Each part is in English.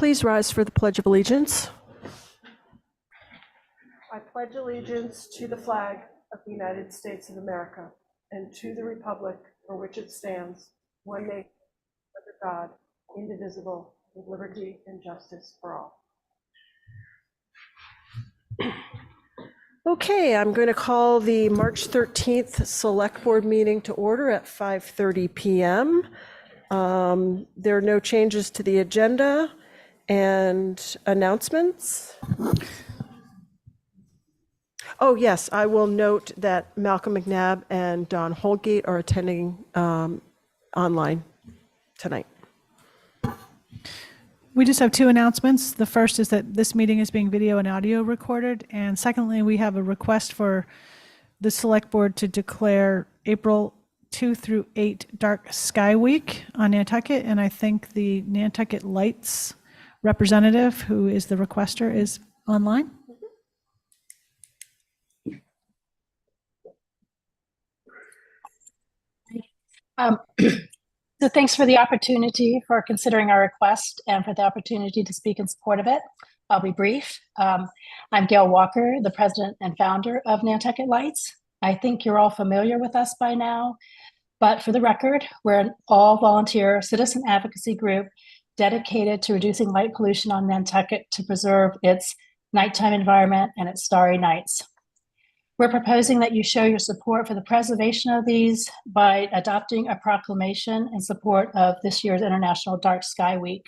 Please rise for the Pledge of Allegiance. I pledge allegiance to the flag of the United States of America and to the republic for which it stands, one nation, under God, indivisible, with liberty and justice for all. Okay, I'm going to call the March 13th Select Board meeting to order at 5:30 p.m. There are no changes to the agenda and announcements. Oh, yes, I will note that Malcolm McNabb and Don Holgate are attending online tonight. We just have two announcements. The first is that this meeting is being video and audio recorded. And secondly, we have a request for the Select Board to declare April 2 through 8 Dark Sky Week on Nantucket. And I think the Nantucket Lights representative, who is the requester, is online. So thanks for the opportunity for considering our request and for the opportunity to speak in support of it. I'll be brief. I'm Gail Walker, the president and founder of Nantucket Lights. I think you're all familiar with us by now, but for the record, we're an all-volunteer citizen advocacy group dedicated to reducing light pollution on Nantucket to preserve its nighttime environment and its starry nights. We're proposing that you show your support for the preservation of these by adopting a proclamation in support of this year's International Dark Sky Week.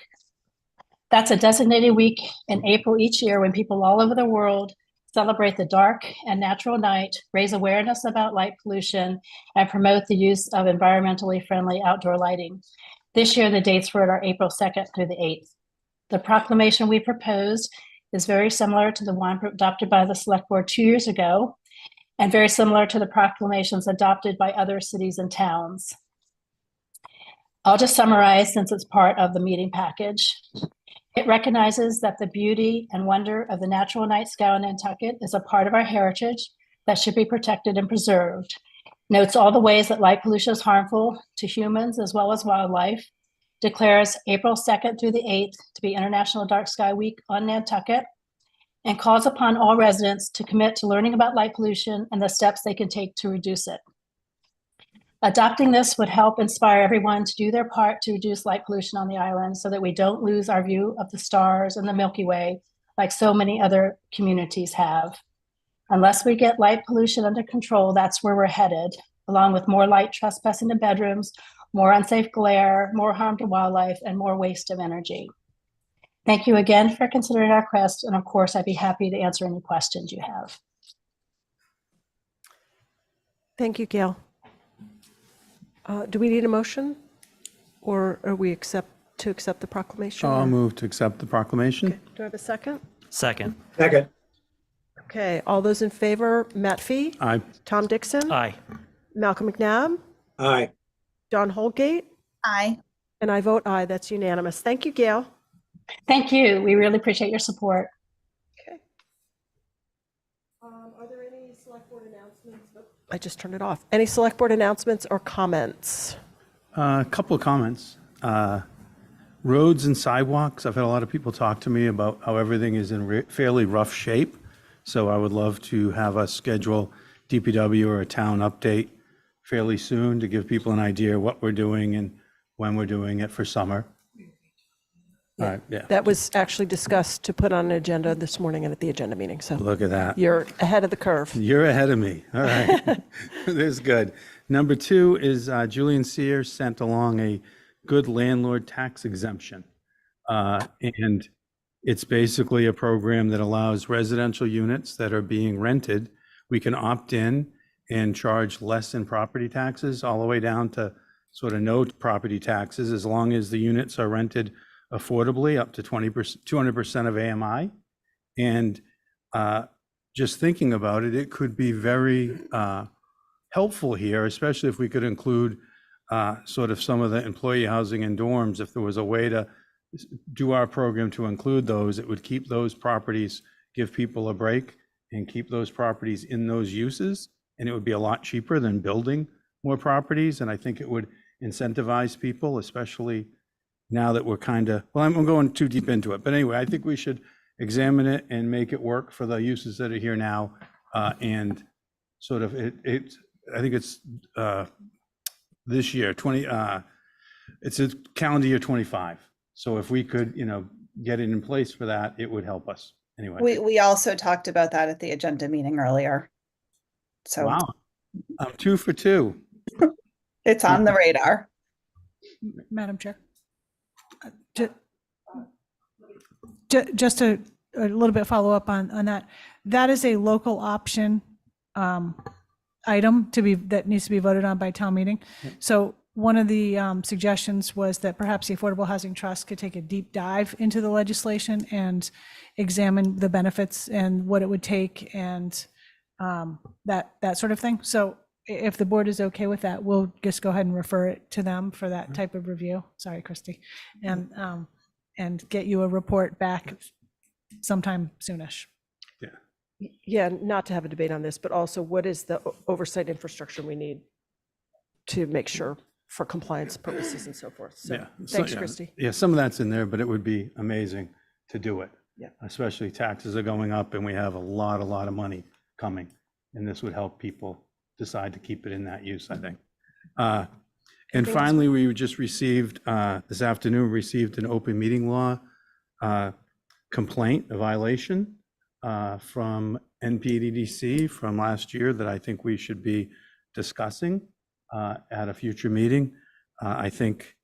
That's a designated week in April each year when people all over the world celebrate the dark and natural night, raise awareness about light pollution, and promote the use of environmentally friendly outdoor lighting. This year, the dates for it are April 2nd through the 8th. The proclamation we proposed is very similar to the one adopted by the Select Board 2 years ago, and very similar to the proclamations adopted by other cities and towns. I'll just summarize since it's part of the meeting package. It recognizes that the beauty and wonder of the natural night sky on Nantucket is a part of our heritage that should be protected and preserved. Notes all the ways that light pollution is harmful to humans as well as wildlife. Declares April 2nd through the 8th to be International Dark Sky Week on Nantucket, and calls upon all residents to commit to learning about light pollution and the steps they can take to reduce it. Adopting this would help inspire everyone to do their part to reduce light pollution on the island so that we don't lose our view of the stars and the Milky Way like so many other communities have. Unless we get light pollution under control, that's where we're headed, along with more light trespassing to bedrooms, more unsafe glare, more harm to wildlife, and more waste of energy. Thank you again for considering our request, and of course, I'd be happy to answer any questions you have. Thank you, Gail. Do we need a motion, or are we accept the proclamation? I'll move to accept the proclamation. Okay. Do I have a second? Second. Second. Okay, all those in favor, Matt Fee? Aye. Tom Dixon? Aye. Malcolm McNabb? Aye. Don Holgate? Aye. And I vote aye. That's unanimous. Thank you, Gail. Thank you. We really appreciate your support. Okay. Are there any select board announcements? I just turned it off. Any select board announcements or comments? A couple of comments. Roads and sidewalks. I've had a lot of people talk to me about how everything is in fairly rough shape. So I would love to have us schedule DPW or a town update fairly soon to give people an idea what we're doing and when we're doing it for summer. All right, yeah. That was actually discussed to put on an agenda this morning and at the agenda meeting. So Look at that. you're ahead of the curve. You're ahead of me. All right. This is good. Number two is Julian Sear sent along a good landlord tax exemption. And it's basically a program that allows residential units that are being rented, we can opt in and charge less in property taxes all the way down to sort of no property taxes as long as the units are rented affordably up to 200% of AMI. And just thinking about it, it could be very helpful here, especially if we could include sort of some of the employee housing and dorms. If there was a way to do our program to include those, it would keep those properties, give people a break and keep those properties in those uses. And it would be a lot cheaper than building more properties. And I think it would incentivize people, especially now that we're kind of, well, I'm going too deep into it, but anyway, I think we should examine it and make it work for the uses that are here now. And sort of I think it's this year, it's a calendar year 25. So if we could, get it in place for that, it would help us. Anyway. We also talked about that at the agenda meeting earlier. So Wow, I'm 2 for 2. it's on the radar. Madam Chair. Just a little bit follow up on that. That is a local option item that needs to be voted on by town meeting. So one of the suggestions was that perhaps the Affordable Housing Trust could take a deep dive into the legislation and examine the benefits and what it would take and that sort of thing. So if the board is okay with that, we'll just go ahead and refer it to them for that type of review. Sorry, Christy. And get you a report back sometime soonish. Yeah, not to have a debate on this, but also what is the oversight infrastructure we need to make sure for compliance purposes and so forth. So thanks, Christy. Yeah, some of that's in there, but it would be amazing to do it. Yeah. Especially taxes are going up and we have a lot of money coming. And this would help people decide to keep it in that use, I think. And finally, we just received, this afternoon, received an open meeting law complaint, a violation from NPDDC from last year that I think we should be discussing at a future meeting. I think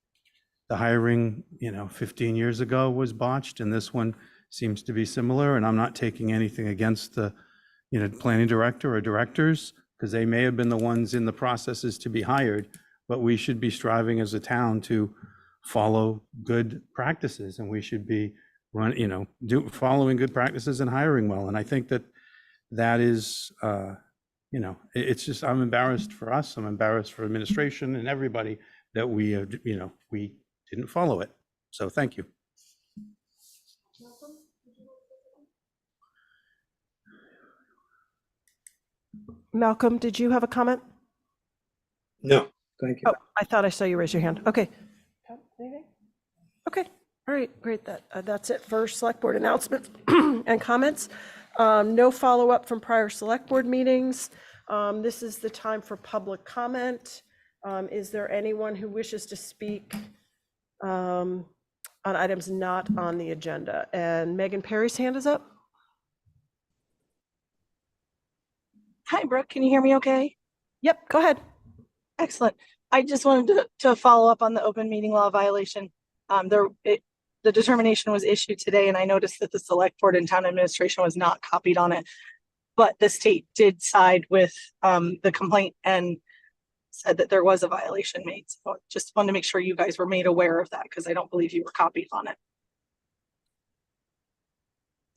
the hiring, 15 years ago was botched, and this one seems to be similar. And I'm not taking anything against the, planning director or directors, because they may have been the ones in the processes to be hired, but we should be striving as a town to follow good practices, and we should be following good practices and hiring well. And I think that is, it's just, I'm embarrassed for us. I'm embarrassed for administration and everybody that we didn't follow it. So thank you. Malcolm, did you have a comment? No, thank you. Oh, I thought I saw you raise your hand. Okay. Anything? Okay. All right, great. That's it for select board announcements and comments. No follow-up from prior select board meetings. This is the time for public comment. Is there anyone who wishes to speak on items not on the agenda? And Megan Perry's hand is up. Hi, Brooke. Can you hear me okay? Yep, go ahead. Excellent. I just wanted to follow up on the open meeting law violation. The determination was issued today, and I noticed that the select board and town administration was not copied on it. But the state did side with the complaint and said that there was a violation made. So just wanted to make sure you guys were made aware of that, because I don't believe you were copied on it.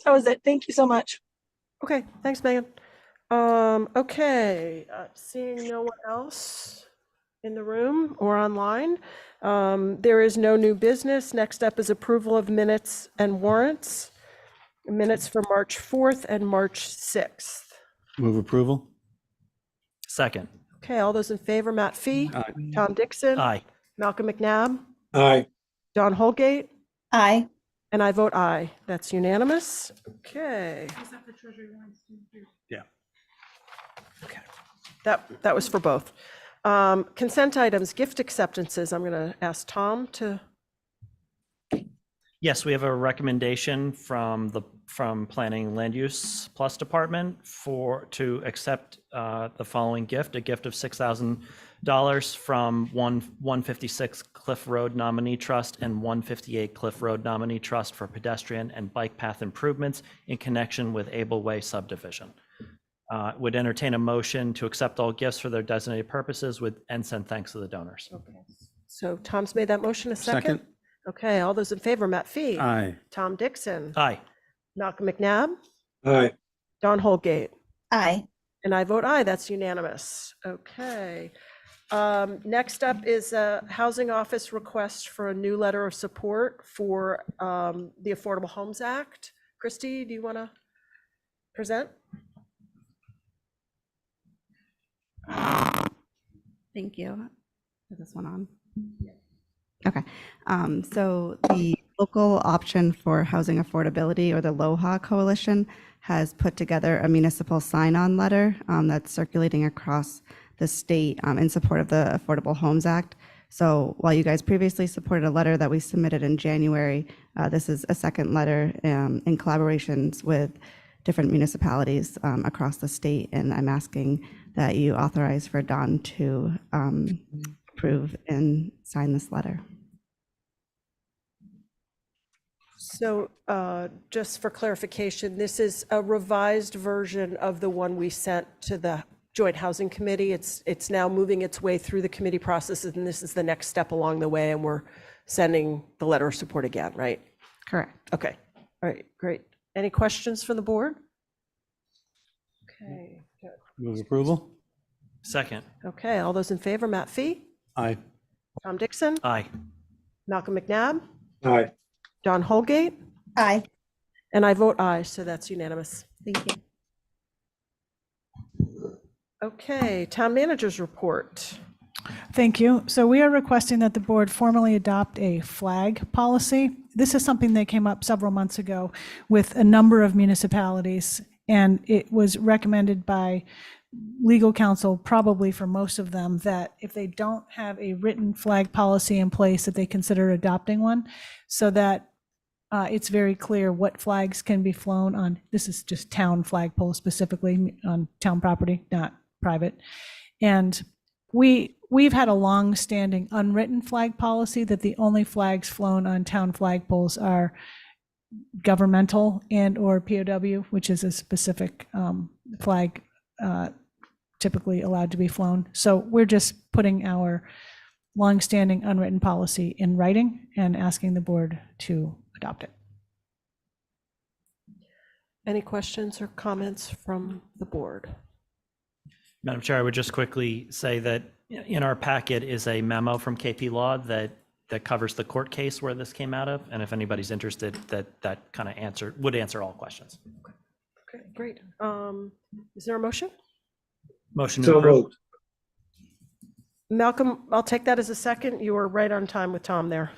That was it. Thank you so much. Okay, thanks, Megan. Okay, seeing no one else in the room or online, there is no new business. Next up is approval of minutes and warrants. Minutes for March 4th and March 6th. Move approval. Second. Okay, all those in favor, Matt Fee, Aye. Tom Dixon, Aye. Malcolm McNabb, Aye. Don Holgate, Aye. and I vote aye. That's unanimous. Okay. Yeah. Okay, that was for both. Consent items, gift acceptances. I'm going to ask Tom to. Yes, we have a recommendation from Planning Land Use Plus Department to accept the following gift, a gift of $6,000 from 156 Cliff Road Nominee Trust and 158 Cliff Road Nominee Trust for pedestrian and bike path improvements in connection with Able Way subdivision. Would entertain a motion to accept all gifts for their designated purposes and send thanks to the donors. Okay. So Tom's made that motion. A second? Okay, all those in favor, Matt Fee. Aye. Tom Dixon. Aye. Malcolm McNabb. Aye. Don Holgate. Aye. And I vote aye. That's unanimous. Okay. Next up is a housing office request for a new letter of support for the Affordable Homes Act. Christy, do you want to present? Thank you. Is this one on? Okay. So the local option for housing affordability, or the LOHA Coalition, has put together a municipal sign-on letter that's circulating across the state in support of the Affordable Homes Act. So while you guys previously supported a letter that we submitted in January, this is a second letter in collaborations with different municipalities across the state. And I'm asking that you authorize for Don to approve and sign this letter. So just for clarification, this is a revised version of the one we sent to the Joint Housing Committee. It's now moving its way through the committee processes, and this is the next step along the way, and we're sending the letter of support again, right? Correct. Okay, all right, great. Any questions from the board? Okay, good. Move approval? Second. Okay, all those in favor, Matt Fee, Aye. Tom Dixon, Aye. Malcolm McNabb, Aye. Don Holgate, Aye. and I vote aye, so that's unanimous. Thank you. Okay, town manager's report. Thank you. So we are requesting that the board formally adopt a flag policy. This is something that came up several months ago with a number of municipalities, and it was recommended by legal counsel, probably for most of them, that if they don't have a written flag policy in place, that they consider adopting one, so that it's very clear what flags can be flown on. This is just town flagpoles, specifically on town property, not private. And we've had a long-standing unwritten flag policy that the only flags flown on town flagpoles are governmental and or POW, which is a specific flag typically allowed to be flown. So we're just putting our long-standing unwritten policy in writing and asking the board to adopt it. Any questions or comments from the board? Madam Chair, I would just quickly say that in our packet is a memo from KP Law that covers the court case where this came out of. And if anybody's interested, that kind of would answer all questions. Okay, great. Is there a motion? Motion to So approve. moved. Malcolm, I'll take that as a second. You were right on time with Tom there.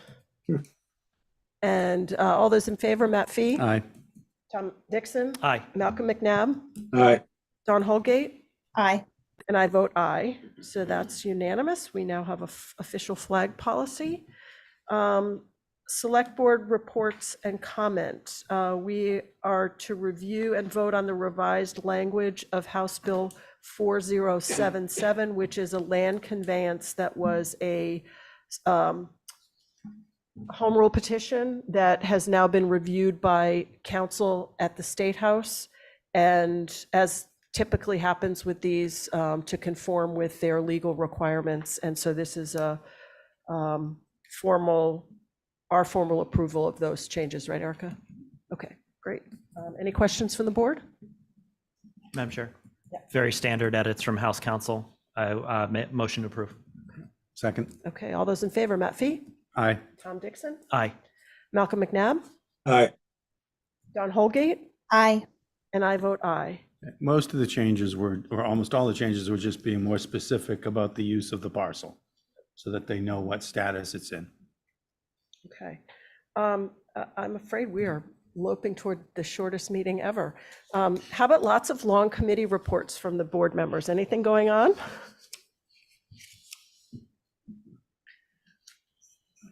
And all those in favor, Matt Fee, Aye. Tom Dixon, Aye. Malcolm McNabb, Aye. Don Holgate, Aye. and I vote aye. So that's unanimous. We now have a official flag policy. Select board reports and comment. We are to review and vote on the revised language of House Bill 4077, which is a land conveyance that was a home rule petition that has now been reviewed by council at the State House. And as typically happens with these, to conform with their legal requirements. And so this is a formal approval of those changes, right, Erica? Okay, great. Any questions from the board? Madam Chair. Yeah. Very standard edits from House Counsel. Motion to approve. Second? Okay, all those in favor, Matt Fee, Aye. Tom Dixon, Aye. Malcolm McNabb, Aye. Don Holgate, Aye. and I vote aye. Most of the changes were, or almost all the changes were just being more specific about the use of the parcel so that they know what status it's in. Okay. I'm afraid we are loping toward the shortest meeting ever. How about lots of long committee reports from the board members? Anything going on?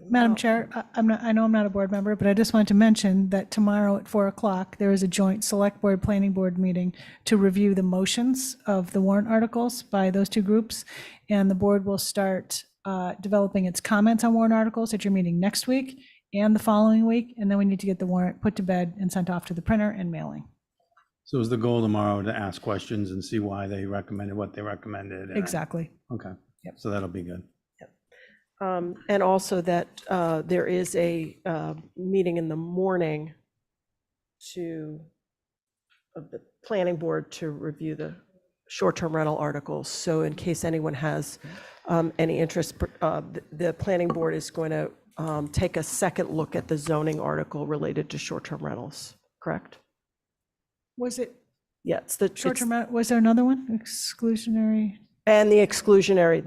Madam Chair, I know I'm not a board member, but I just wanted to mention that tomorrow at 4 o'clock, there is a joint select board planning board meeting to review the motions of the warrant articles by those two groups. And the board will start developing its comments on warrant articles at your meeting next week and the following week. And then we need to get the warrant put to bed and sent off to the printer and mailing. So is the goal tomorrow to ask questions and see why they recommended what they recommended? Exactly. Okay. Yep. So that'll be good. And also that there is a meeting in the morning of the planning board to review the short-term rental articles. So in case anyone has any interest, the planning board is going to take a second look at the zoning article related to short-term rentals, correct? Was it Yeah, it's the short-term, was there another one? Exclusionary? And the exclusionary,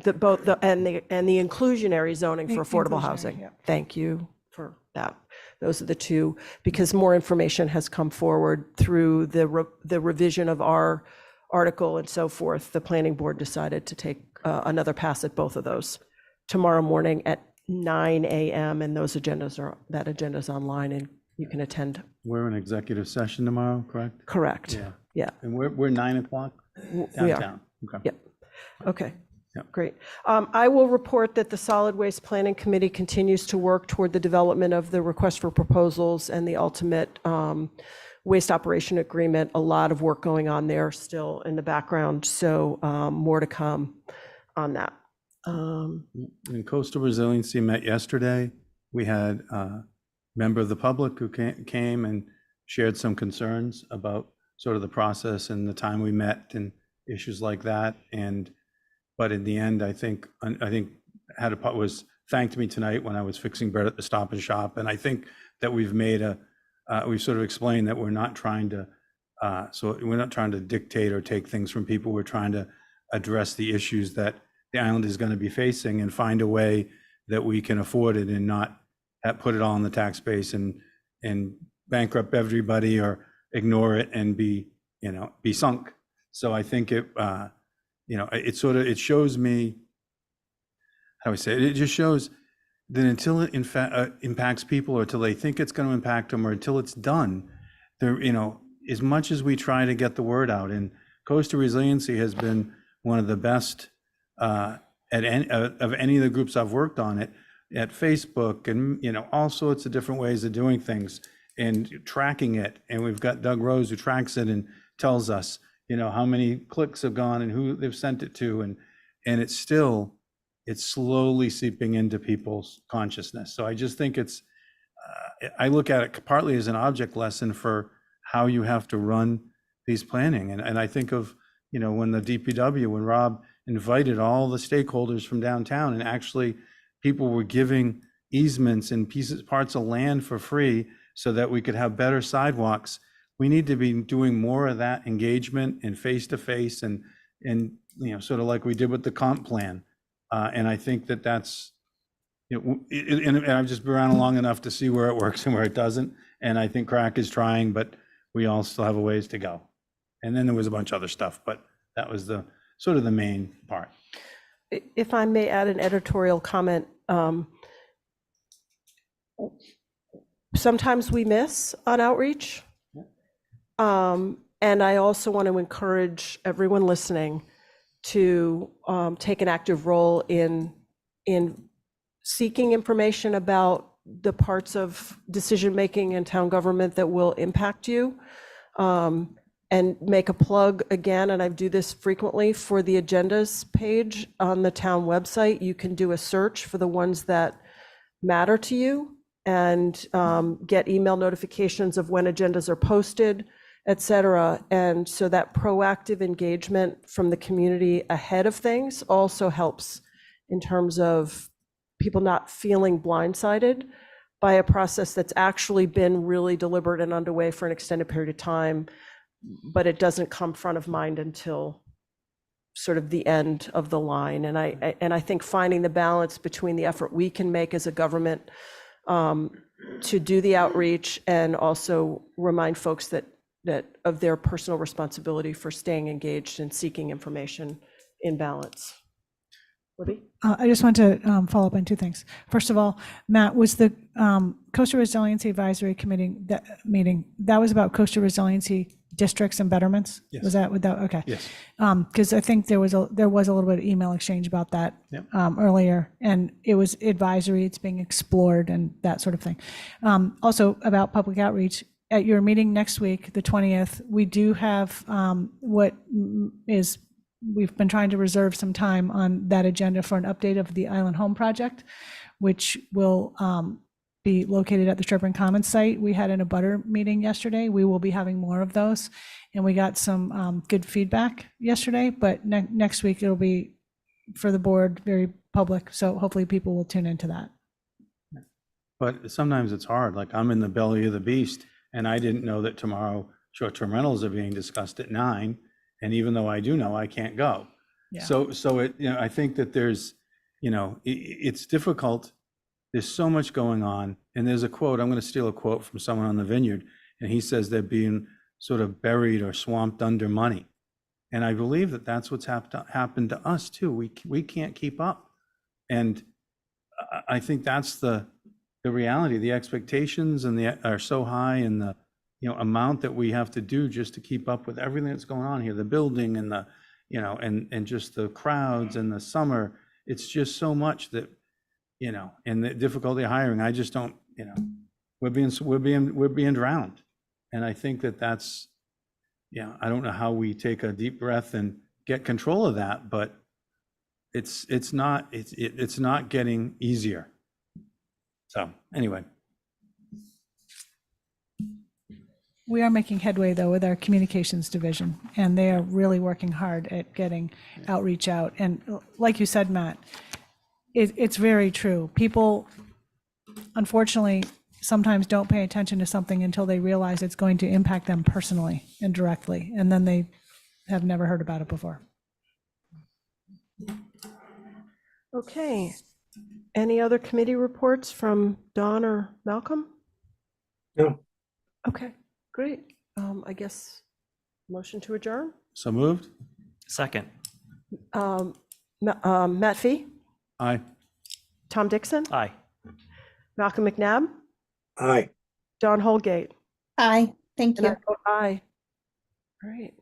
and the inclusionary zoning for affordable Inclusionary, housing. yeah. Thank you for that. Those are the two, because more information has come forward through the revision of our article and so forth. The planning board decided to take another pass at both of those tomorrow morning at 9 a.m. And that agenda's online and you can attend. We're in executive session tomorrow, correct? Correct. Yeah. Yeah, And we're 9 o'clock we are. downtown. Okay. Yep. Okay, Yep. great. I will report that the Solid Waste Planning Committee continues to work toward the development of the request for proposals and the ultimate waste operation agreement. A lot of work going on there still in the background, so more to come on that. And Coastal Resiliency met yesterday. We had a member of the public who came and shared some concerns about sort of the process and the time we met and issues like that. But in the end, I think was thanked me tonight when I was fixing bread at the Stop and Shop. And I think that we've sort of explained that we're not trying to dictate or take things from people. We're trying to address the issues that the island is going to be facing and find a way that we can afford it and not put it all in the tax base and bankrupt everybody or ignore it and be sunk. So I think it shows me, how do I say it? It just shows that until it impacts people or until they think it's going to impact them or until it's done, as much as we try to get the word out, and Coastal Resiliency has been one of the best of any of the groups I've worked on it at Facebook and, all sorts of different ways of doing things and tracking it. And we've got Doug Rose who tracks it and tells us, how many clicks have gone and who they've sent it to. And it's slowly seeping into people's consciousness. So I just think I look at it partly as an object lesson for how you have to run these planning. And I think of, when the DPW, when Rob invited all the stakeholders from downtown and actually people were giving easements and parts of land for free so that we could have better sidewalks. We need to be doing more of that engagement and face-to-face and sort of like we did with the comp plan. And I think that's, and I've just been around long enough to see where it works and where it doesn't. And I think CRAC is trying, but we all still have a ways to go. And then there was a bunch of other stuff, but that was the sort of the main part. If I may add an editorial comment, sometimes we miss on outreach. And I also want to encourage everyone listening to take an active role in seeking information about the parts of decision-making in town government that will impact you. And make a plug again, and I do this frequently, for the agendas page on the town website. You can do a search for the ones that matter to you and get email notifications of when agendas are posted, et cetera. And so that proactive engagement from the community ahead of things also helps in terms of people not feeling blindsided by a process that's actually been really deliberate and underway for an extended period of time, but it doesn't come front of mind until sort of the end of the line. And I think finding the balance between the effort we can make as a government to do the outreach and also remind folks that of their personal responsibility for staying engaged and seeking information in balance. Libby? I just want to follow up on two things. First of all, Matt, was the Coastal Resiliency Advisory Committee meeting, that was about coastal resiliency districts and betterments? Yes. Was that okay? Yes. Because I think there was a little bit of email exchange about that Yep. Earlier, and it was advisory, it's being explored and that sort of thing. Also about public outreach, at your meeting next week, the 20th, we do have we've been trying to reserve some time on that agenda for an update of the Island Home Project, which will be located at the Sherburne Commons site. We had an abutter meeting yesterday. We will be having more of those. And we got some good feedback yesterday, but next week it'll be for the board, very public. So hopefully people will tune into that. But sometimes it's hard. Like I'm in the belly of the beast and I didn't know that tomorrow short-term rentals are being discussed at 9. And even though I do know, I can't go. Yeah. So it, I think that there's, it's difficult. There's so much going on. And there's a quote, I'm going to steal a quote from someone on the vineyard. And he says they're being sort of buried or swamped under money. And I believe that that's what's happened to us too. We can't keep up. And I think that's the reality. The expectations are so high, and the amount that we have to do just to keep up with everything that's going on here, the building and the and just the crowds and the summer. It's just so much that and the difficulty of hiring. I just don't we're being drowned, and I think that's I don't know how we take a deep breath and get control of that, but it's not getting easier. So anyway. We are making headway, though, with our communications division, and they are really working hard at getting outreach out. And like you said, Matt, it's very true. People, unfortunately, sometimes don't pay attention to something until they realize it's going to impact them personally and directly, and then they have never heard about it before. Okay. Any other committee reports from Don or Malcolm? No. Okay, great. I guess motion to adjourn. So moved. Second. Matt Fee, Aye. Tom Dixon, Aye. Malcolm McNabb, Aye. Don Holgate. Aye, thank And I you. vote aye. All right.